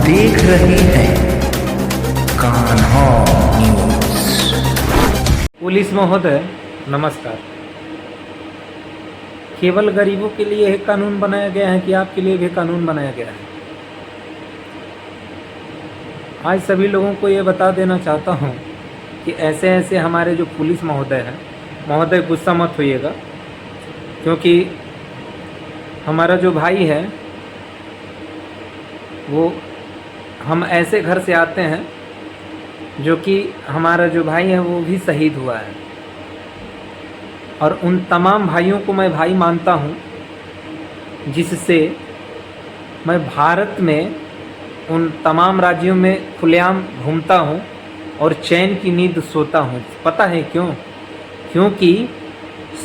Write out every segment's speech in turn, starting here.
देख रहे हैं कान्हा न्यूज। पुलिस महोदय नमस्कार। केवल गरीबों के लिए एक कानून बनाया गया है कि आपके लिए भी कानून बनाया गया है? आज सभी लोगों को ये बता देना चाहता हूँ कि ऐसे ऐसे हमारे जो पुलिस महोदय हैं, महोदय गुस्सा मत होइएगा, क्योंकि हमारा जो भाई है वो हम ऐसे घर से आते हैं जो कि हमारा जो भाई है वो भी शहीद हुआ है, और उन तमाम भाइयों को मैं भाई मानता हूँ जिससे मैं भारत में उन तमाम राज्यों में खुलेआम घूमता हूँ और चैन की नींद सोता हूँ। पता है क्यों? क्योंकि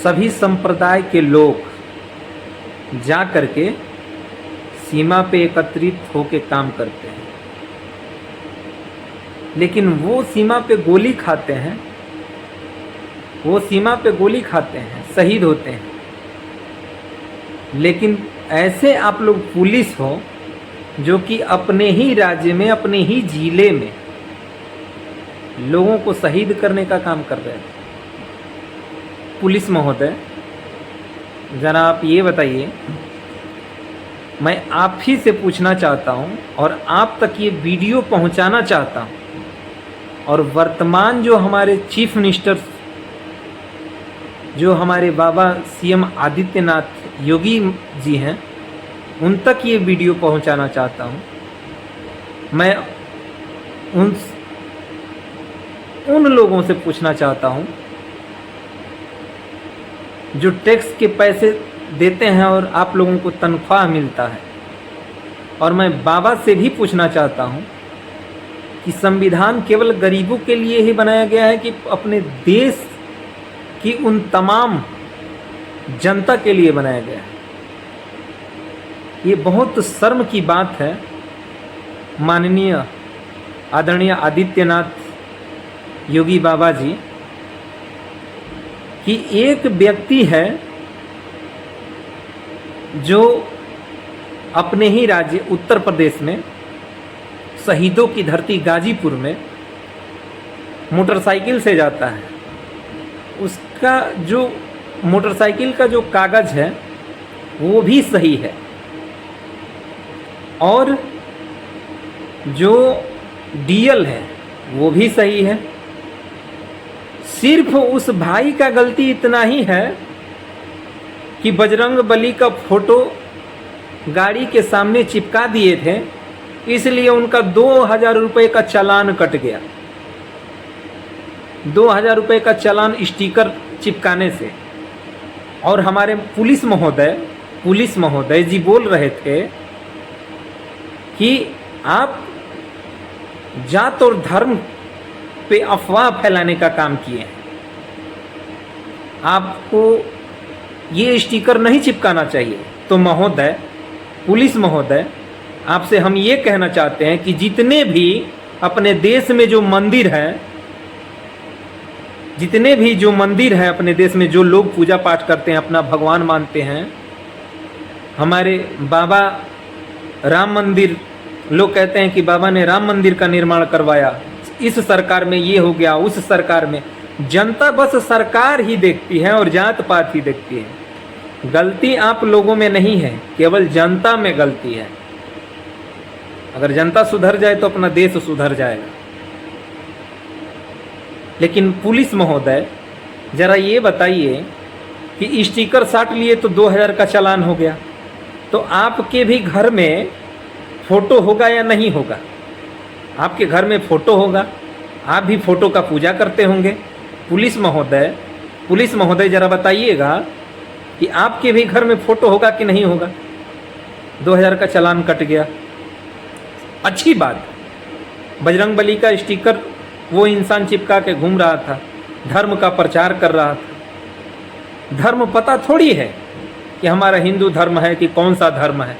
सभी संप्रदाय के लोग जा कर के सीमा पे एकत्रित होकर काम करते हैं, लेकिन वो सीमा पे गोली खाते हैं, वो सीमा पे गोली खाते हैं, शहीद होते हैं। लेकिन ऐसे आप लोग पुलिस हो जो कि अपने ही राज्य में, अपने ही जिले में लोगों को शहीद करने का काम कर रहे हैं। पुलिस महोदय जरा आप ये बताइए, मैं आप ही से पूछना चाहता हूँ और आप तक ये वीडियो पहुँचाना चाहता हूँ, और वर्तमान जो हमारे चीफ मिनिस्टर जो हमारे बाबा सीएम आदित्यनाथ योगी जी हैं, उन तक ये वीडियो पहुंचाना चाहता हूं। मैं उन लोगों से पूछना चाहता हूं जो टैक्स के पैसे देते हैं और आप लोगों को तनख्वाह मिलता है, और मैं बाबा से भी पूछना चाहता हूं कि संविधान केवल गरीबों के लिए ही बनाया गया है कि अपने देश की उन तमाम जनता के लिए बनाया गया है? ये बहुत शर्म की बात है माननीय आदरणीय आदित्यनाथ योगी बाबा जी, कि एक व्यक्ति है जो अपने ही राज्य उत्तर प्रदेश में शहीदों की धरती गाजीपुर में मोटरसाइकिल से जाता है। उसका जो मोटरसाइकिल का जो कागज़ है वो भी सही है, और जो डीएल है वो भी सही है। सिर्फ उस भाई का गलती इतना ही है कि बजरंग बली का फोटो गाड़ी के सामने चिपका दिए थे, इसलिए उनका 2000 रुपये का चालान कट गया। 2000 रुपये का चालान स्टिकर चिपकाने से। और हमारे पुलिस महोदय जी बोल रहे थे कि आप जात और धर्म पे अफवाह फैलाने का काम किए हैं, आपको ये स्टिकर नहीं चिपकाना चाहिए। तो महोदय, पुलिस महोदय, आपसे हम ये कहना चाहते हैं कि जितने भी अपने देश में जो मंदिर हैं, जितने भी जो मंदिर हैं अपने देश में, जो लोग पूजा पाठ करते हैं, अपना भगवान मानते हैं, हमारे बाबा राम मंदिर, लोग कहते हैं कि बाबा ने राम मंदिर का निर्माण करवाया, इस सरकार में ये हो गया, उस सरकार में। जनता बस सरकार ही देखती है और जात पात ही देखती है। गलती आप लोगों में नहीं है, केवल जनता में गलती है। अगर जनता सुधर जाए तो अपना देश सुधर जाएगा। लेकिन पुलिस महोदय जरा ये बताइए कि स्टिकर साट लिए तो 2000 का चालान हो गया, तो आपके भी घर में फोटो होगा या नहीं होगा? आपके घर में फोटो होगा, आप भी फोटो का पूजा करते होंगे। पुलिस महोदय जरा बताइएगा कि आपके भी घर में फोटो होगा कि नहीं होगा? 2000 का चालान कट गया, अच्छी बात। बजरंग बली का स्टिकर वो इंसान चिपका के घूम रहा था, धर्म का प्रचार कर रहा था। धर्म पता थोड़ी है कि हमारा हिंदू धर्म है कि कौन सा धर्म है।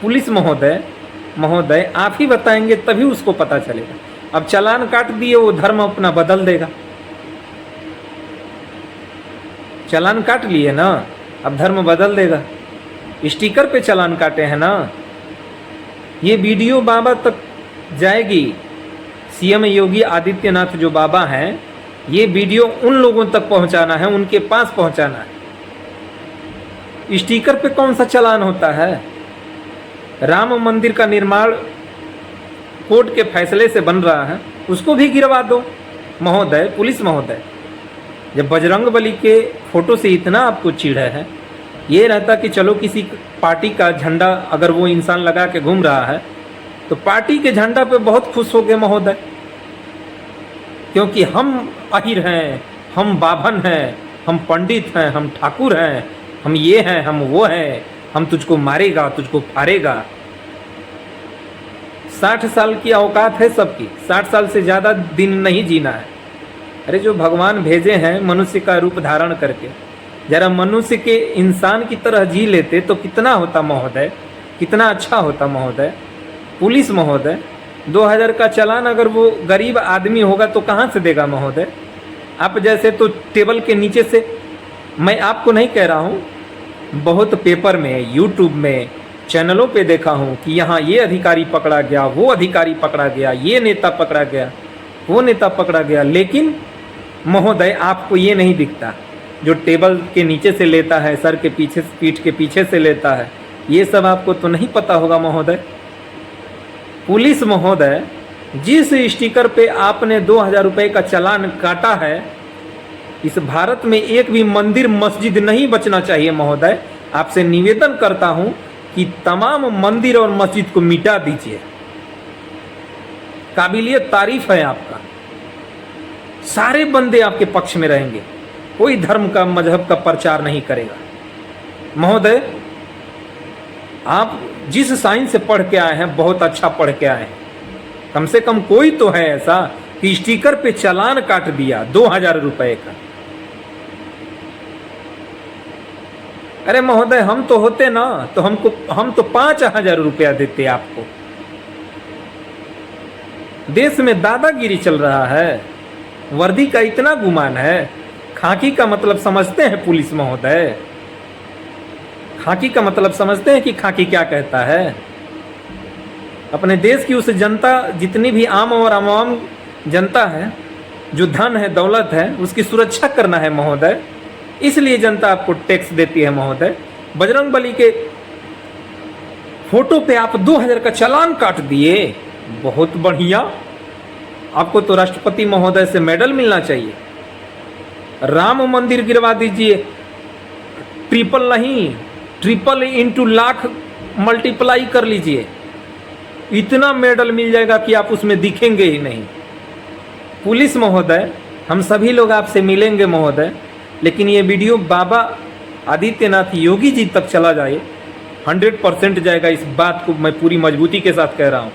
पुलिस महोदय आप ही बताएंगे तभी उसको पता चलेगा। अब चालान काट दिए, वो धर्म अपना बदल देगा। चालान काट लिए ना, अब धर्म बदल देगा। स्टिकर पे चालान काटे हैं ना, ये वीडियो बाबा तक जाएगी। सीएम योगी आदित्यनाथ जो बाबा हैं, ये वीडियो उन लोगों तक पहुंचाना है, उनके पास पहुंचाना है। स्टिकर पे कौन सा चालान होता है? राम मंदिर का निर्माण कोर्ट के फैसले से बन रहा है, उसको भी गिरवा दो महोदय, पुलिस महोदय। जब बजरंगबली के फोटो से इतना आपको चिढ़ है, ये रहता कि चलो किसी पार्टी का झंडा अगर वो इंसान लगा के घूम रहा है तो पार्टी के झंडा पे बहुत खुश हो गए महोदय, क्योंकि हम अहिर हैं, हम बाभन हैं, हम पंडित हैं, हम ठाकुर हैं, हम ये हैं, हम वो हैं, हम तुझको मारेगा, तुझको फाड़ेगा। 60 साल की औकात है सबकी, 60 साल से ज़्यादा दिन नहीं जीना है। अरे जो भगवान भेजे हैं मनुष्य का रूप धारण करके, जरा मनुष्य के इंसान की तरह जी लेते तो कितना होता महोदय, कितना अच्छा होता महोदय। पुलिस महोदय, 2000 का चालान अगर वो गरीब आदमी होगा तो कहाँ से देगा महोदय? आप जैसे तो टेबल के नीचे से, मैं आपको नहीं कह रहा हूँ, बहुत पेपर में, यूट्यूब में, चैनलों पे देखा हूँ कि यहाँ ये अधिकारी पकड़ा गया, वो अधिकारी पकड़ा गया, ये नेता पकड़ा गया, वो नेता पकड़ा गया, लेकिन महोदय आपको ये नहीं दिखता। जो टेबल के नीचे से लेता है, सर के पीछे, पीठ के पीछे से लेता है, ये सब आपको तो नहीं पता होगा महोदय। पुलिस महोदय, जिस स्टिकर पे आपने 2000 रुपये का चालान काटा है, इस भारत में एक भी मंदिर मस्जिद नहीं बचना चाहिए महोदय। आपसे निवेदन करता हूं कि तमाम मंदिर और मस्जिद को मिटा दीजिए। काबिलियत तारीफ है आपका, सारे बंदे आपके पक्ष में रहेंगे, कोई धर्म का, मजहब का प्रचार नहीं करेगा महोदय। आप जिस साइंस से पढ़ के आए हैं, बहुत अच्छा पढ़ के आए हैं। कम से कम कोई तो है ऐसा कि स्टिकर पे चालान काट दिया 2000 रुपए का। अरे महोदय, हम तो होते ना तो हम तो 5000 रुपया देते आपको। देश में दादागिरी चल रहा है, वर्दी का इतना गुमान है। खाकी का मतलब समझते हैं पुलिस महोदय? खाकी का मतलब समझते हैं कि खाकी क्या कहता है? अपने देश की उस जनता, जितनी भी आम और अवाम जनता है, जो धन है, दौलत है, उसकी सुरक्षा करना है महोदय। इसलिए जनता आपको टैक्स देती है महोदय। बजरंगबली के फोटो पे आप 2000 का चालान काट दिए, बहुत बढ़िया। आपको तो राष्ट्रपति महोदय से मेडल मिलना चाहिए। राम मंदिर गिरवा दीजिए, ट्रिपल नहीं, ट्रिपल इंटू लाख मल्टीप्लाई कर लीजिए, इतना मेडल मिल जाएगा कि आप उसमें दिखेंगे ही नहीं। पुलिस महोदय, हम सभी लोग आपसे मिलेंगे महोदय, लेकिन ये वीडियो बाबा आदित्यनाथ योगी जी तक चला जाए, 100% जाएगा। इस बात को मैं पूरी मजबूती के साथ कह रहा हूँ।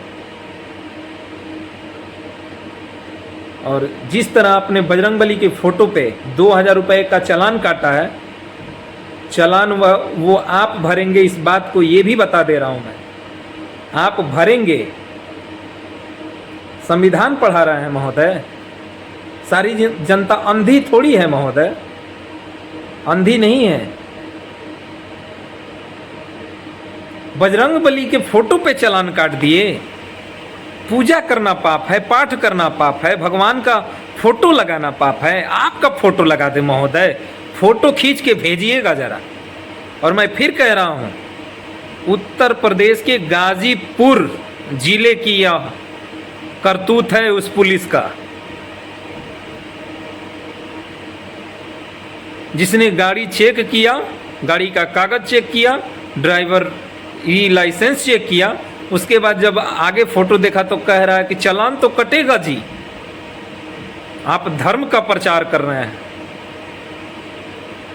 और जिस तरह आपने बजरंगबली के फोटो पे 2000 रुपये का चालान काटा है, चालान वो आप भरेंगे, इस बात को ये भी बता दे रहा हूँ मैं, आप भरेंगे। संविधान पढ़ा रहे हैं महोदय। सारी जनता अंधी थोड़ी है महोदय, अंधी नहीं है। बजरंगबली के फोटो पे चालान काट दिए। पूजा करना पाप है, पाठ करना पाप है, भगवान का फोटो लगाना पाप है। आपका फोटो लगा दे महोदय, फोटो खींच के भेजिएगा जरा। और मैं फिर कह रहा हूं, उत्तर प्रदेश के गाजीपुर जिले की यह करतूत है उस पुलिस का, जिसने गाड़ी चेक किया, गाड़ी का कागज चेक किया, ड्राइवर ई लाइसेंस चेक किया, उसके बाद जब आगे फोटो देखा तो कह रहा है कि चालान तो कटेगा जी। आप धर्म का प्रचार कर रहे हैं।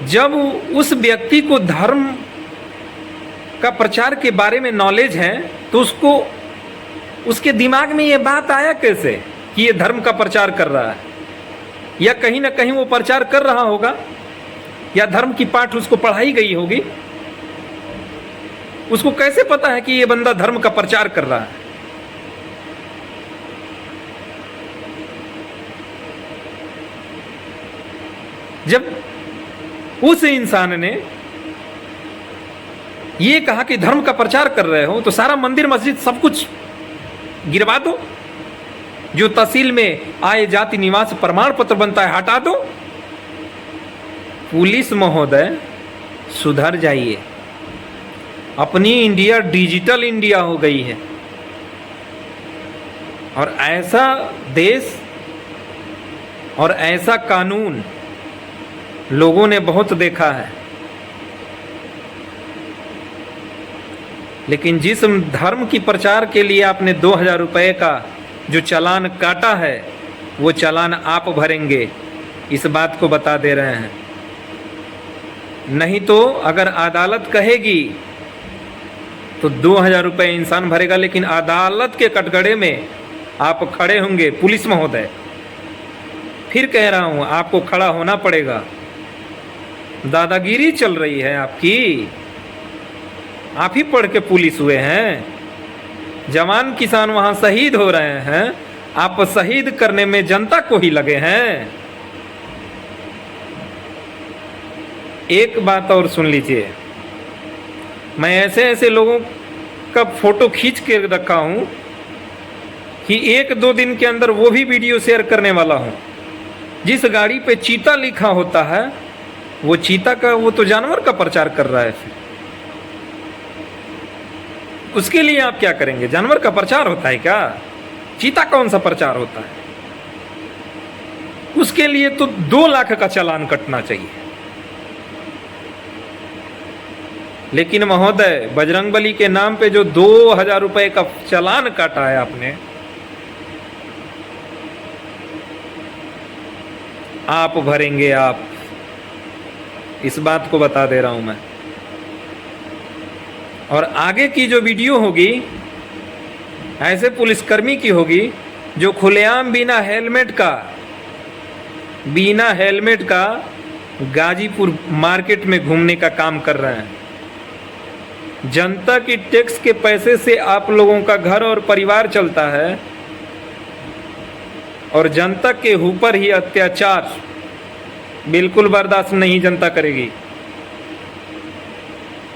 जब उस व्यक्ति को धर्म का प्रचार के बारे में नॉलेज है तो उसके दिमाग में ये बात आया कैसे कि ये धर्म का प्रचार कर रहा है? या कहीं ना कहीं वो प्रचार कर रहा होगा, या धर्म की पाठ उसको पढ़ाई गई होगी। उसको कैसे पता है कि ये बंदा धर्म का प्रचार कर रहा है? जब उस इंसान ने ये कहा कि धर्म का प्रचार कर रहे हो तो सारा मंदिर मस्जिद सब कुछ गिरवा दो, जो तहसील में आए जाति निवास प्रमाण पत्र बनता है हटा दो। पुलिस महोदय सुधर जाइए, अपनी इंडिया डिजिटल इंडिया हो गई है और ऐसा देश और ऐसा कानून लोगों ने बहुत देखा है, लेकिन जिस धर्म की प्रचार के लिए आपने 2000 रुपये का जो चालान काटा है वो चालान आप भरेंगे, इस बात को बता दे रहे हैं। नहीं तो अगर अदालत कहेगी तो 2000 रुपये इंसान भरेगा, लेकिन अदालत के कटघरे में आप खड़े होंगे पुलिस महोदय। फिर कह रहा हूं आपको खड़ा होना पड़ेगा, दादागिरी चल रही है आपकी। आप ही पढ़ के पुलिस हुए हैं, जवान किसान वहां शहीद हो रहे हैं, आप शहीद करने में जनता को ही लगे हैं। एक बात और सुन लीजिए, मैं ऐसे ऐसे लोगों का फोटो खींच के रखा हूं कि 1-2 दिन के अंदर वो भी वीडियो शेयर करने वाला हूं। जिस गाड़ी पे चीता लिखा होता है वो चीता का, वो तो जानवर का प्रचार कर रहा है, फिर उसके लिए आप क्या करेंगे? जानवर का प्रचार होता है क्या? चीता कौन सा प्रचार होता है? उसके लिए तो 2 लाख का चालान कटना चाहिए। लेकिन महोदय, बजरंगबली के नाम पे जो 2000 रुपये का चालान काटा है आपने, आप भरेंगे आप, इस बात को बता दे रहा हूं मैं। और आगे की जो वीडियो होगी ऐसे पुलिसकर्मी की होगी जो खुलेआम बिना हेलमेट का गाजीपुर मार्केट में घूमने का काम कर रहे हैं। जनता की टैक्स के पैसे से आप लोगों का घर और परिवार चलता है और जनता के ऊपर ही अत्याचार बिल्कुल बर्दाश्त नहीं जनता करेगी।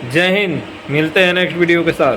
जय हिंद, मिलते हैं नेक्स्ट वीडियो के साथ।